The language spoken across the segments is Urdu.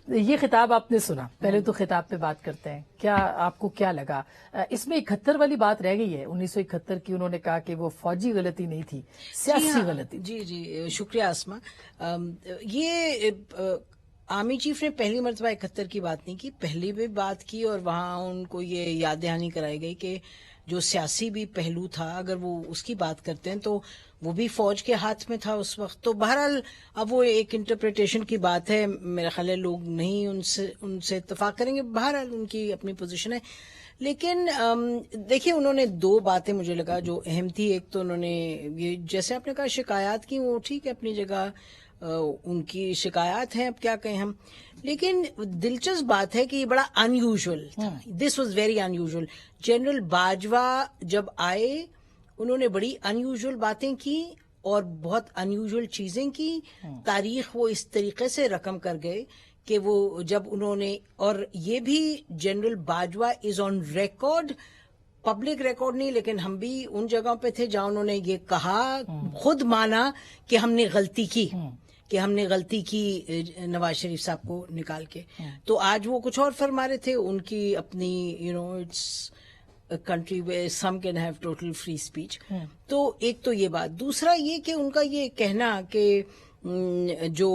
یہ خطاب آپ نے سنا، پہلے تو خطاب پہ بات کرتے ہیں، کیا آپ کو کیا لگا؟ اس میں 71 والی بات رہ گئی ہے، 1971 کی انہوں نے کہا کہ وہ فوجی غلطی نہیں تھی، سیاسی غلطی. جی شکریہ آسما. یہ آرمی چیف نے پہلی مرتبہ 71 کی بات نہیں کی، پہلی بھی بات کی اور وہاں ان کو یہ یاد دہانی کرائی گئی کہ جو سیاسی بھی پہلو تھا اگر وہ اس کی بات کرتے ہیں تو وہ بھی فوج کے ہاتھ میں تھا اس وقت. تو بہرحال اب وہ ایک انٹرپریٹیشن کی بات ہے، میرا خیال ہے لوگ نہیں ان سے اتفاق کریں گے، بہرحال ان کی اپنی پوزیشن ہے. لیکن دیکھیے انہوں نے دو باتیں مجھے لگا جو اہم تھی. ایک تو انہوں نے یہ جیسے آپ نے کہا شکایات کی، وہ ٹھیک ہے اپنی جگہ، ان کی شکایات ہیں، اب کیا کہیں ہم. لیکن دلچسپ بات ہے کہ یہ بڑا ان یوزول تھا، this was very in usual. General Bajwa جب آئے انہوں نے بڑی ان یوزول باتیں کی اور بہت ان یوزول چیزیں کی. تاریخ وہ اس طریقے سے رقم کر گئے کہ وہ جب انہوں نے، اور یہ بھی general Bajwa is on record, public record نہیں لیکن ہم بھی ان جگہوں پہ تھے جہاں انہوں نے یہ کہا، خود مانا کہ ہم نے غلطی کی، نواز شریف صاحب کو نکال کے. تو آج وہ کچھ اور فرما رہے تھے، ان کی اپنی it's country where some can have total free speech. تو ایک تو یہ بات. دوسرا یہ کہ ان کا یہ کہنا کہ جو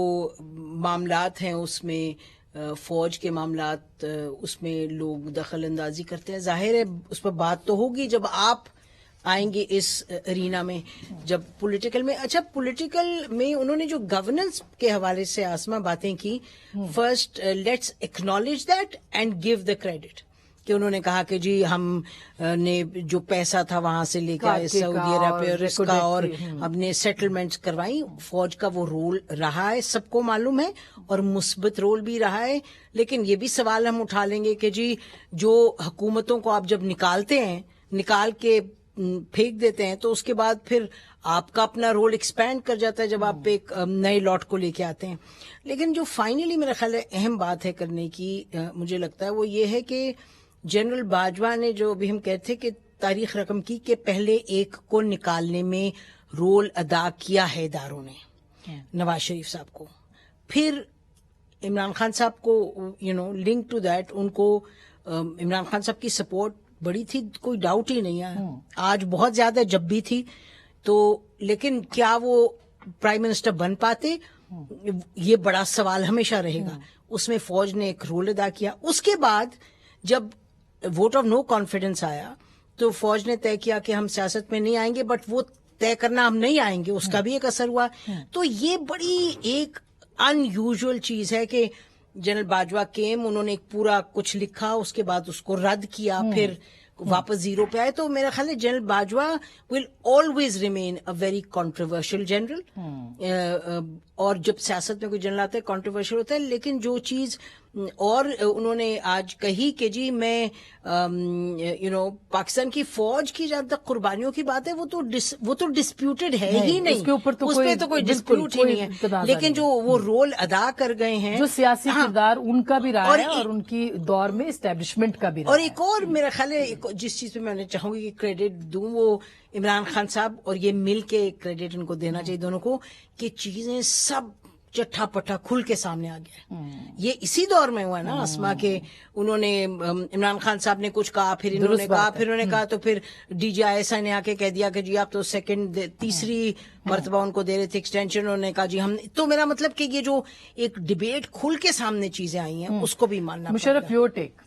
معاملات ہیں اس میں فوج کے معاملات، اس میں لوگ دخل اندازی کرتے ہیں، ظاہر ہے اس پر بات تو ہوگی جب آپ آئیں گے اس ارینا میں، جب پولیٹیکل میں. اچھا پولیٹیکل میں انہوں نے جو گورننس کے حوالے سے آسما باتیں کی، first let's acknowledge that and give the credit, کہ انہوں نے کہا کہ جی ہم نے جو پیسہ تھا وہاں سے لے کے آئے سعودی عرب اس کا، اور ہم نے سیٹلمنٹس کروائی. فوج کا وہ رول رہا ہے، سب کو معلوم ہے، اور مثبت رول بھی رہا ہے. لیکن یہ بھی سوال ہم اٹھا لیں گے کہ جی جو حکومتوں کو آپ جب نکالتے ہیں، نکال کے پھینک دیتے ہیں، تو اس کے بعد پھر آپ کا اپنا رول ایکسپینڈ کر جاتا ہے جب آپ ایک نئے لاٹ کو لے کے آتے ہیں. لیکن جو فائنلی میرا خیال ہے اہم بات ہے کرنے کی، مجھے لگتا ہے وہ یہ ہے کہ جنرل باجوہ نے جو بھی ہم کہتے کہ تاریخ رقم کی کہ پہلے ایک کو نکالنے میں رول ادا کیا ہے اداروں نے، نواز شریف صاحب کو، پھر عمران خان صاحب کو لنک ٹو دیٹ، ان کو عمران خان صاحب کی سپورٹ بڑی تھی، کوئی ڈاؤٹ ہی نہیں ہے، آج بہت زیادہ جب بھی تھی. تو لیکن کیا وہ پرائم منسٹر بن پاتے، یہ بڑا سوال ہمیشہ رہے گا. اس میں فوج نے ایک رول ادا کیا. اس کے بعد جب ووٹ آف نو کانفیڈنس آیا تو فوج نے طے کیا کہ ہم سیاست میں نہیں آئیں گے، بٹ وہ طے کرنا ہم نہیں آئیں گے، اس کا بھی ایک اثر ہوا. تو یہ بڑی ایک ان یوزول چیز ہے کہ جنرل باجوہ کیم، انہوں نے ایک پورا کچھ لکھا، اس کے بعد اس کو رد کیا، پھر واپس زیرو پہ آئے. تو میرا خیال ہے general Bajwa will always remain a very controversial general. اور جب سیاست میں کوئی جنرل آتا ہے کنٹروورشل ہوتا ہے. لیکن جو چیز اور انہوں نے آج کہی کہ جی میں پاکستان کی فوج کی جہاں تک قربانیوں کی بات ہے وہ تو ڈسپیوٹڈ ہے ہی نہیں، اس پہ تو کوئی ڈسپیوٹ ہی نہیں ہے. لیکن جو وہ رول ادا کر گئے ہیں، جو سیاسی کردار ان کا بھی رہا ہے اور ان کی دور میں اسٹیبلشمنٹ کا بھی رہا ہے. اور ایک اور میرا خیال ہے جس چیز پہ میں چاہوں گی کہ کریڈٹ دوں، وہ عمران خان صاحب اور یہ مل کے کریڈٹ ان کو دینا چاہیے دونوں کو، کہ چیزیں سب چٹھا پٹھا کھل کے سامنے آ گیا. یہ اسی دور میں ہوا نا اسما، کہ انہوں نے عمران خان صاحب نے کچھ کہا، پھر انہوں نے کہا تو پھر D G I S I نے آ کے کہہ دیا کہ جی آپ تو تیسری مرتبہ ان کو دے رہے تھے ایکسٹینشن. انہوں نے کہا جی ہم، تو میرا مطلب کہ یہ جو ایک ڈبیٹ کھل کے سامنے چیزیں آئی ہیں اس کو بھی ماننا. Musharraf your take